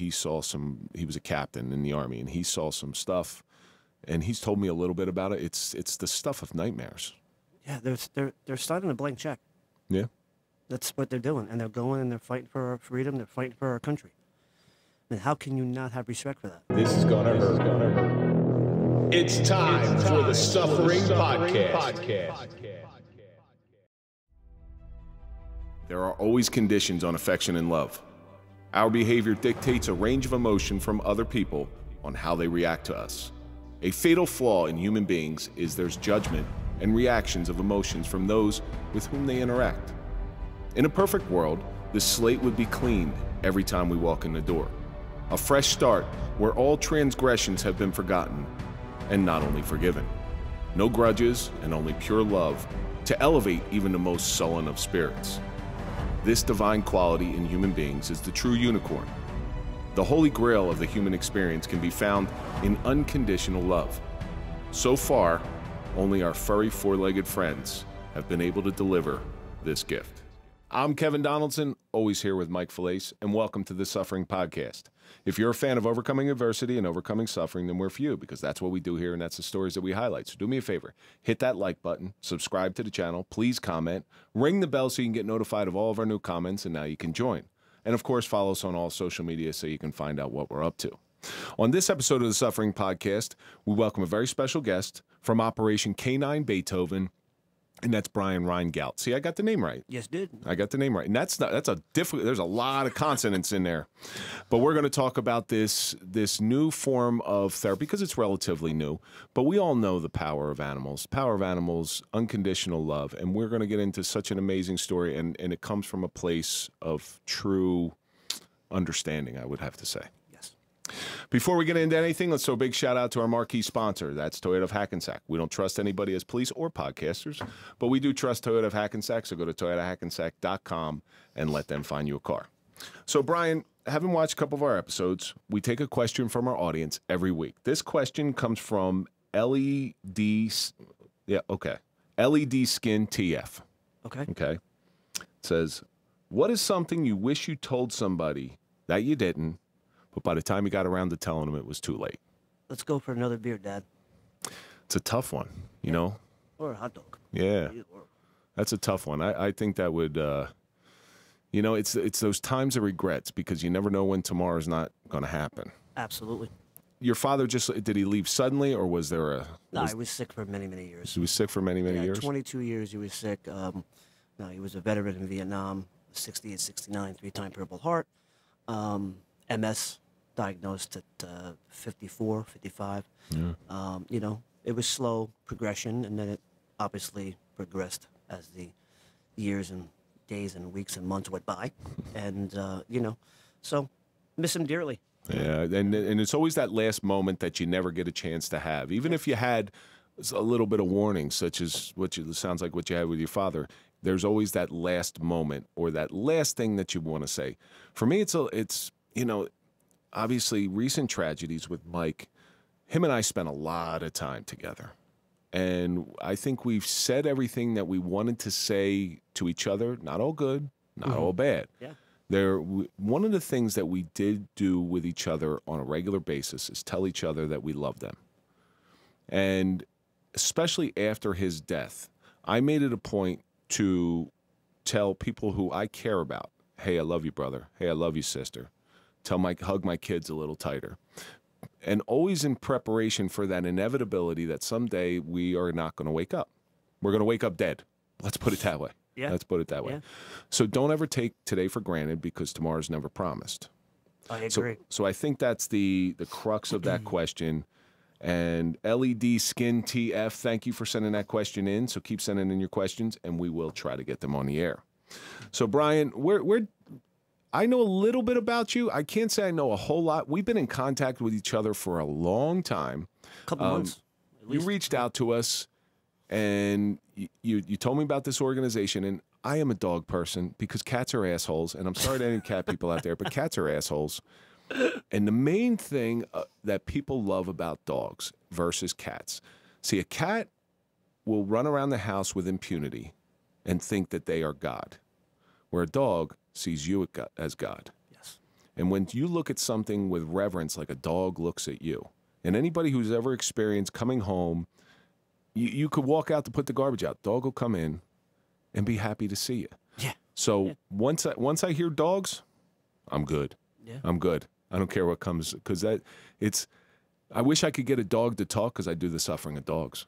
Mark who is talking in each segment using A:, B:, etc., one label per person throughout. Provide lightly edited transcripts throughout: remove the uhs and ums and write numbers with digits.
A: he saw some, he was a captain in the Army, and he saw some stuff, and he's told me a little bit about it. It's the stuff of nightmares.
B: Yeah, they're starting a blank check.
A: Yeah.
B: That's what they're doing, and they're going and they're fighting for our freedom. They're fighting for our country. And how can you not have respect for that?
C: This is gonna hurt. It's time for the Suffering Podcast.
A: There are always conditions on affection and love. Our behavior dictates a range of emotion from other people on how they react to us. A fatal flaw in human beings is there's judgment and reactions of emotions from those with whom they interact. In a perfect world, the slate would be cleaned every time we walk in the door. A fresh start where all transgressions have been forgotten and not only forgiven. No grudges and only pure love to elevate even the most sullen of spirits. This divine quality in human beings is the true unicorn. The holy grail of the human experience can be found in unconditional love. So far, only our furry four-legged friends have been able to deliver this gift. I'm Kevin Donaldson, always here with Mike Falaise, and welcome to the Suffering Podcast. If you're a fan of overcoming adversity and overcoming suffering, then we're for you, because that's what we do here, and that's the stories that we highlight. So do me a favor, hit that like button, subscribe to the channel, please comment, ring the bell so you can get notified of all of our new comments, and now you can join. And of course, follow us on all social media so you can find out what we're up to. On this episode of the Suffering Podcast, we welcome a very special guest from Operation K9 Beethoven, and that's Brian Reyngoudt. See, I got the name right.
B: Yes, did.
A: I got the name right. And that's a difficult, there's a lot of consonants in there. But we're going to talk about this new form of therapy because it's relatively new. But we all know the power of animals. Power of animals, unconditional love. And we're going to get into such an amazing story. And it comes from a place of true understanding, I would have to say. Before we get into anything, let's throw a big shout out to our marquee sponsor. That's Toyota of Hackensack. We don't trust anybody as police or podcasters, but we do trust Toyota of Hackensack, so go to toyotahackensack.com and let them find you a car. So, Brian, having watched a couple of our episodes, we take a question from our audience every week. This question comes from LED Skin TF.
B: Okay.
A: Okay. It says, what is something you wish you told somebody that you didn't, but by the time you got around to telling them, it was too late?
B: Let's go for another beer, Dad.
A: It's a tough one, you know?
B: Or a hot dog.
A: Yeah. That's a tough one. I think that would, you know, it's those times of regrets because you never know when tomorrow's not going to happen.
B: Absolutely.
A: Your father did he leave suddenly, or was there a...
B: No, he was sick for many, many years.
A: He was sick for many, many years?
B: 22 years he was sick. No, he was a veteran in Vietnam, 68, 69, three-time Purple Heart. MS, diagnosed at 54, 55.
A: Yeah.
B: You know, it was slow progression, and then it obviously progressed as the years and days and weeks and months went by. And, you know, so miss him dearly.
A: Yeah, and it's always that last moment that you never get a chance to have. Even if you had a little bit of warning, such as sounds like what you had with your father, there's always that last moment or that last thing that you want to say. For me, it's you know, obviously recent tragedies with Mike, him and I spent a lot of time together. And I think we've said everything that we wanted to say to each other, not all good, not all bad.
B: Yeah.
A: One of the things that we did do with each other on a regular basis is tell each other that we love them. And especially after his death, I made it a point to tell people who I care about, hey, I love you, brother. Hey, I love you, sister. Hug my kids a little tighter. And always in preparation for that inevitability that someday we are not going to wake up. We're going to wake up dead. Let's put it that way.
B: Yeah.
A: Let's put it that way.
B: Yeah.
A: So don't ever take today for granted because tomorrow's never promised.
B: I agree.
A: So I think that's the crux of that question. And LED Skin TF, thank you for sending that question in. So keep sending in your questions, and we will try to get them on the air. So, Brian, I know a little bit about you. I can't say I know a whole lot. We've been in contact with each other for a long time.
B: A couple months.
A: You reached out to us, and you told me about this organization, and I am a dog person because cats are assholes, and I'm sorry to any cat people out there, but cats are assholes. And the main thing that people love about dogs versus cats, see, a cat will run around the house with impunity and think that they are God, where a dog sees you as God.
B: Yes.
A: And when you look at something with reverence, like a dog looks at you, and anybody who's ever experienced coming home, you could walk out to put the garbage out. Dog will come in and be happy to see you.
B: Yeah.
A: So once I hear dogs, I'm good.
B: Yeah.
A: I'm good. I don't care what comes, because I wish I could get a dog to talk, because I do the suffering of dogs.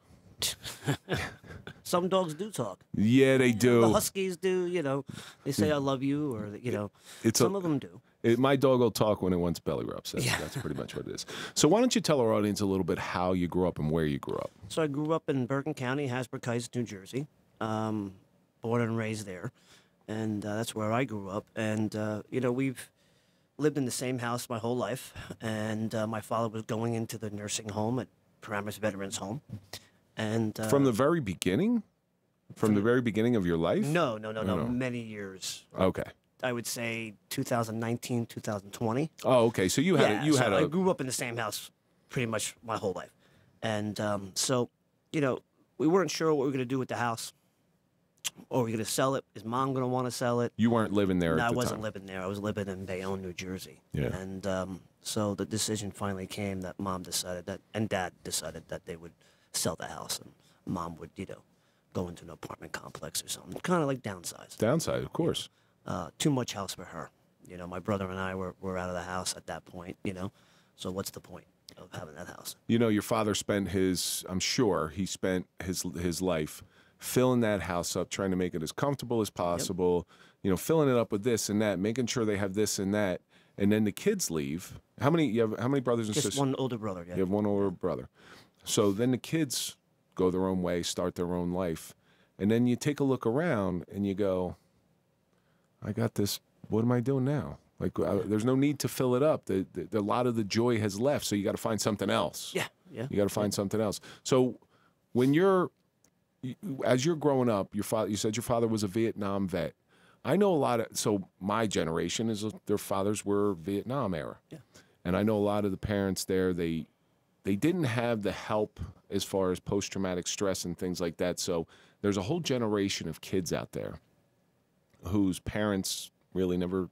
B: Some dogs do talk.
A: Yeah, they do.
B: The Huskies do, you know. They say I love you, or, you know, some of them do.
A: My dog will talk when it wants belly rubs. That's pretty much what it is. So why don't you tell our audience a little bit how you grew up and where you grew up?
B: So I grew up in Bergen County, Hasbrouck Heights, New Jersey. Born and raised there. And that's where I grew up. And, you know, we've lived in the same house my whole life. And my father was going into the nursing home at Paramus Veterans Home. And
A: from the very beginning? From the very beginning of your life?
B: No. Many years.
A: Okay.
B: I would say 2019, 2020.
A: Oh, okay. So I
B: grew up in the same house pretty much my whole life. And so, you know, we weren't sure what we were going to do with the house. Or were we going to sell it? Is Mom going to want to sell it?
A: You weren't living there at the time?
B: No, I wasn't living there. I was living in Bayonne, New Jersey.
A: Yeah.
B: And so the decision finally came that Mom decided that, and Dad decided that they would sell the house, and Mom would, you know, go into an apartment complex or something, kind of like downsize.
A: Downside, of course.
B: Too much house for her. You know, my brother and I were out of the house at that point, you know, so what's the point of having that house?
A: You know, your father spent I'm sure he spent his life filling that house up, trying to make it as comfortable as possible, you know, filling it up with this and that, making sure they have this and that, and then the kids leave. How many brothers and sisters?
B: Just one older brother, yeah.
A: You have one older brother. So then the kids go their own way, start their own life, and then you take a look around and you go, I got this, what am I doing now? Like, there's no need to fill it up. A lot of the joy has left, so you got to find something else.
B: Yeah.
A: You got to find something else. So when as you're growing up, you said your father was a Vietnam vet. I know a lot so my generation their fathers were Vietnam era.
B: Yeah.
A: And I know a lot of the parents there, they didn't have the help as far as post-traumatic stress and things like that. So there's a whole generation of kids out there whose parents really never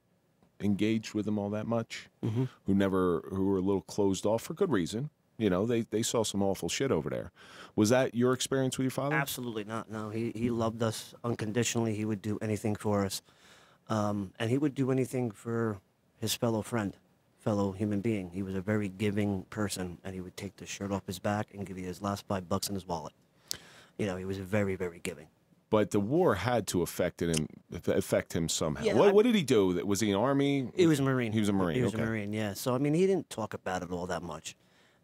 A: engaged with them all that much, who were a little closed off for good reason. You know, they saw some awful shit over there. Was that your experience with your father?
B: Absolutely not. No, he loved us unconditionally. He would do anything for us. And he would do anything for his fellow human being. He was a very giving person, and he would take the shirt off his back and give you his last $5 in his wallet. You know, he was very, very giving.
A: But the war had to affect him somehow.
B: Yeah,
A: what did he do? Was he an Army?
B: He was a Marine.
A: He was a Marine.
B: He was a Marine, yeah. So, I mean, he didn't talk about it all that much.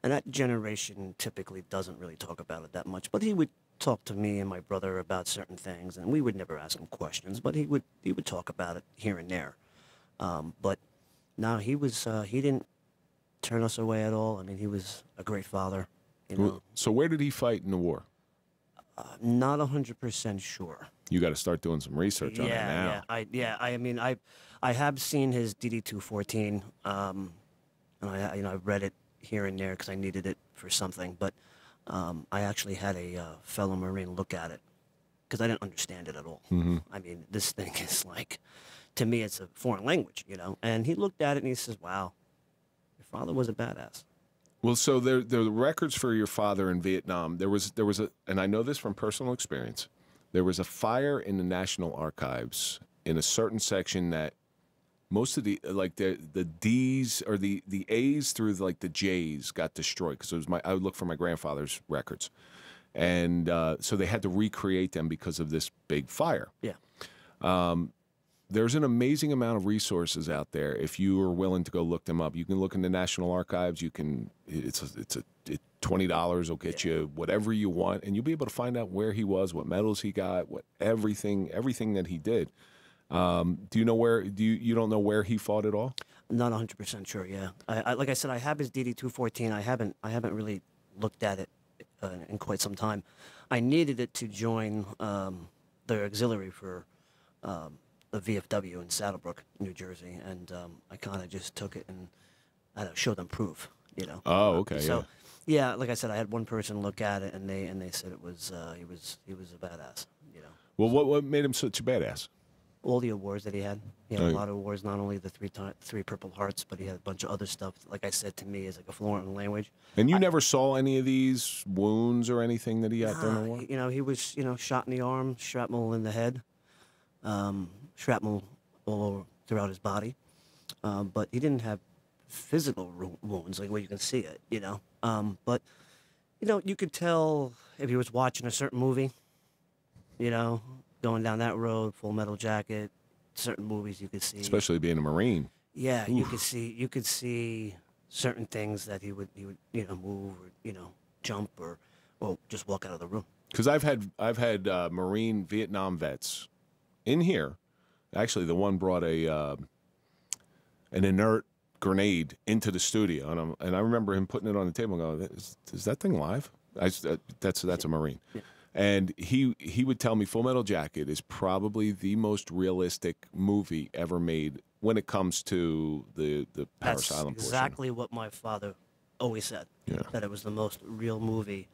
B: And that generation typically doesn't really talk about it that much. But he would talk to me and my brother about certain things, and we would never ask him questions, but he would talk about it here and there. But no, he didn't turn us away at all. I mean, he was a great father. You know.
A: So where did he fight in the war?
B: Not 100% sure.
A: You got to start doing some research on it now.
B: I mean, I have seen his DD-214, and I read it here and there because I needed it for something. But I actually had a fellow Marine look at it because I didn't understand it at all. I mean, this thing is like, to me, it's a foreign language, you know. And he looked at it and he says, "Wow, your father was a badass."
A: Well, so the records for your father in Vietnam, there was and I know this from personal experience, there was a fire in the National Archives in a certain section that most of the D's or the A's through like the J's got destroyed because I would look for my grandfather's records, and so they had to recreate them because of this big fire.
B: Yeah.
A: There's an amazing amount of resources out there if you are willing to go look them up. You can look in the National Archives. You can it's $20 will get you whatever you want, and you'll be able to find out where he was, what medals he got, everything that he did. Do you know where? You don't know where he fought at all?
B: Not 100% sure. Yeah. I like I said, I have his DD-214. I haven't really looked at it in quite some time. I needed it to join the auxiliary for the VFW in Saddlebrook, New Jersey, and I kind of just took it and I showed them proof, you know.
A: Oh, okay.
B: So, yeah, like I said, I had one person look at it, and they said it was he was a badass, you know.
A: Well, what made him such a badass?
B: all the awards that he had. He had a lot of awards, not only the three Purple Hearts, but he had a bunch of other stuff. Like I said, to me, is like a foreign language.
A: And you never saw any of these wounds or anything that he got during the war?
B: You know, he was, you know, shot in the arm, shrapnel in the head, shrapnel all over throughout his body. But he didn't have physical wounds, like where you can see it, you know. But, you know, you could tell if he was watching a certain movie, you know, going down that road, Full Metal Jacket, certain movies you could see.
A: Especially being a Marine.
B: Yeah, oof. You could see certain things that he would, you know, move or, you know, jump or just walk out of the room.
A: Because I've had Marine Vietnam vets in here. Actually, the one brought an inert grenade into the studio, and I remember him putting it on the table and going, "Is that thing live?" That's a Marine. Yeah. And he would tell me Full Metal Jacket is probably the most realistic movie ever made when it comes to the Paris Island portion.
B: That's exactly what my father always said. Yeah. That it was the most real movie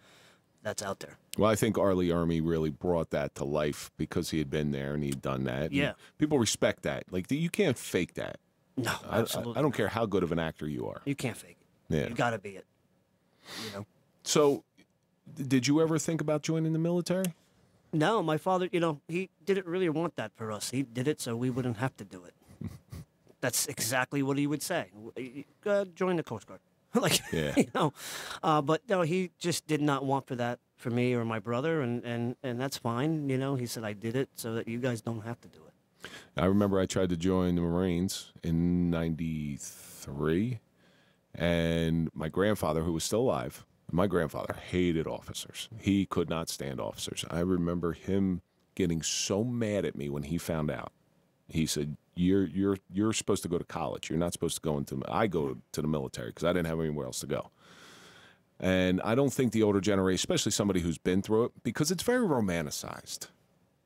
B: that's out there.
A: Well, I think R. Lee Ermey really brought that to life because he had been there and he'd done that. Yeah. And people respect that. Like, you can't fake that.
B: No, absolutely.
A: I don't care how good of an actor you are.
B: You can't fake it. Yeah. You got to be it. You know.
A: So, did you ever think about joining the military?
B: No, my father, you know, he didn't really want that for us. He did it so we wouldn't have to do it. That's exactly what he would say. Join the Coast Guard. Like, yeah. You know. But no, he just did not want for that for me or my brother, and that's fine. You know, he said, I did it so that you guys don't have to do it.
A: I remember I tried to join the Marines in '93, and my grandfather, who was still alive, my grandfather hated officers. He could not stand officers. I remember him getting so mad at me when he found out. He said, "You're supposed to go to college. You're not supposed to go into." I go to the military because I didn't have anywhere else to go. And I don't think the older generation, especially somebody who's been through it, because it's very romanticized.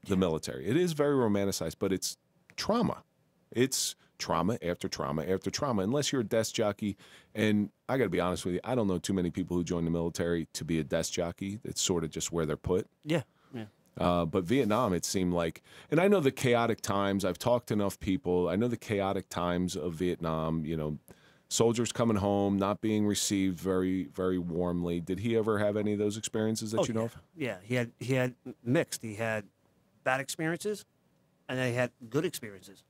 A: The military. It is very romanticized, but it's trauma. It's trauma after trauma after trauma. Unless you're a desk jockey, and I got to be honest with you, I don't know too many people who join the military to be a desk jockey. It's sort of just where they're put.
B: Yeah, yeah.
A: But Vietnam, it seemed like, and I know the chaotic times. I've talked to enough people. I know the chaotic times of Vietnam. You know, soldiers coming home, not being received very, very warmly. Did he ever have any of those experiences that you know of?
B: Yeah, he had mixed. He had bad experiences, and then he had good experiences.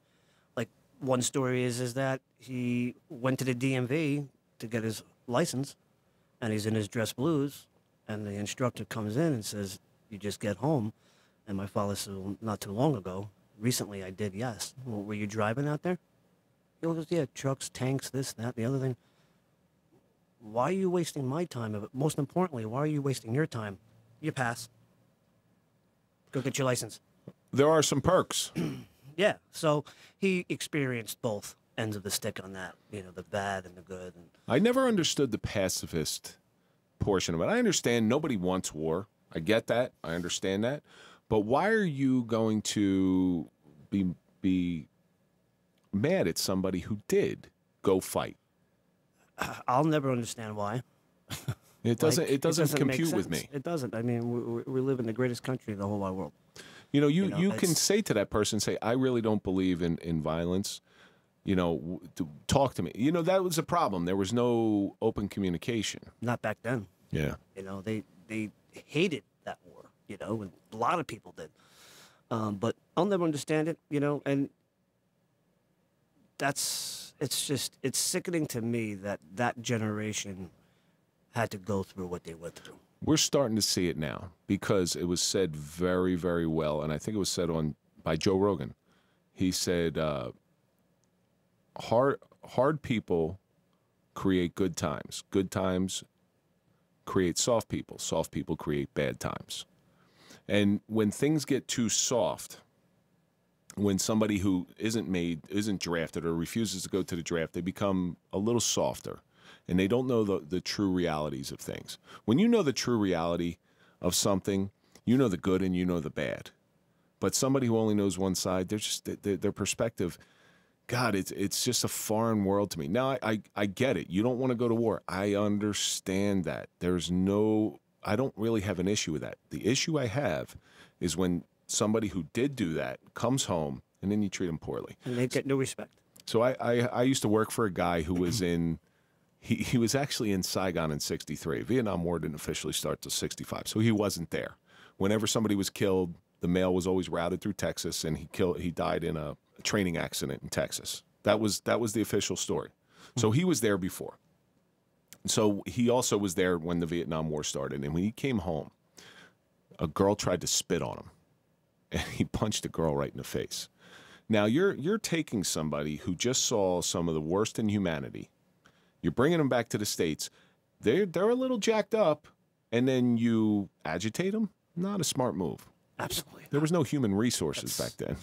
B: Like, one story is that he went to the DMV to get his license, and he's in his dress blues, and the instructor comes in and says, "You just get home." And my father said, "Well, not too long ago. Recently I did, yes." "Well, were you driving out there?" He goes, "Yeah, trucks, tanks, this, that, the other thing." "Why are you wasting my time? Most importantly, why are you wasting your time? You pass. Go get your license."
A: There are some perks.
B: Yeah, so he experienced both ends of the stick on that, you know, the bad and the good. And
A: I never understood the pacifist portion of it. I understand nobody wants war. I get that. I understand that. But why are you going to be mad at somebody who did go fight?
B: I'll never understand why.
A: It doesn't compute with me.
B: It doesn't. I mean, we live in the greatest country in the whole wide world.
A: You know, you can say to that person, say, "I really don't believe in violence. You know, talk to me." You know, that was a problem. There was no open communication.
B: Not back then.
A: Yeah.
B: You know, they hated that war, you know, and a lot of people did. But I'll never understand it, you know, and it's sickening to me that generation had to go through what they went through.
A: We're starting to see it now because it was said very, very well, and I think it was said by Joe Rogan. He said, hard people create good times. Good times create soft people. Soft people create bad times. And when things get too soft, when somebody who isn't drafted or refuses to go to the draft, they become a little softer. And they don't know the true realities of things. When you know the true reality of something, you know the good and you know the bad. But somebody who only knows one side, their perspective, God, it's just a foreign world to me. Now, I get it. You don't want to go to war. I understand that. I don't really have an issue with that. The issue I have is when somebody who did do that comes home and then you treat them poorly.
B: And they get no respect.
A: So I used to work for a guy who was in, he was actually in Saigon in 63. Vietnam War didn't officially start till 65, so he wasn't there. Whenever somebody was killed, the mail was always routed through Texas, and he died in a training accident in Texas. That was the official story. So he was there before. So he also was there when the Vietnam War started, and when he came home, a girl tried to spit on him, and he punched the girl right in the face. Now, you're taking somebody who just saw some of the worst in humanity. You're bringing them back to the States. They're a little jacked up, and then you agitate them? Not a smart move.
B: Absolutely.
A: There was no human resources back then.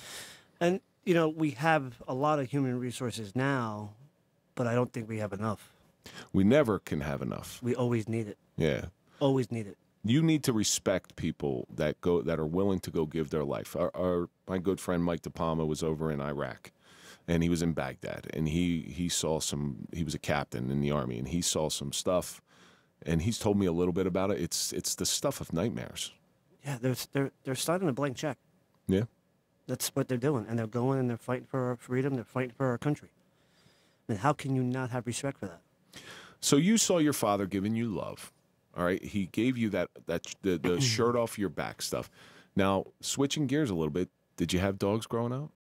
B: And, you know, we have a lot of human resources now, but I don't think we have enough.
A: We never can have enough.
B: We always need it.
A: Yeah.
B: Always need it.
A: You need to respect people that are willing to go give their life. My good friend Mike De Palma was over in Iraq, and he was in Baghdad, and he saw some. He was a captain in the army, and he saw some stuff, and he's told me a little bit about it. It's the stuff of nightmares.
B: Yeah, they're starting a blank check.
A: Yeah,
B: that's what they're doing, and they're going and they're fighting for our freedom. They're fighting for our country. And how can you not have respect for that?
A: So you saw your father giving you love. All right, he gave you the shirt off your back stuff. Now, switching gears a little bit, did you have dogs growing up?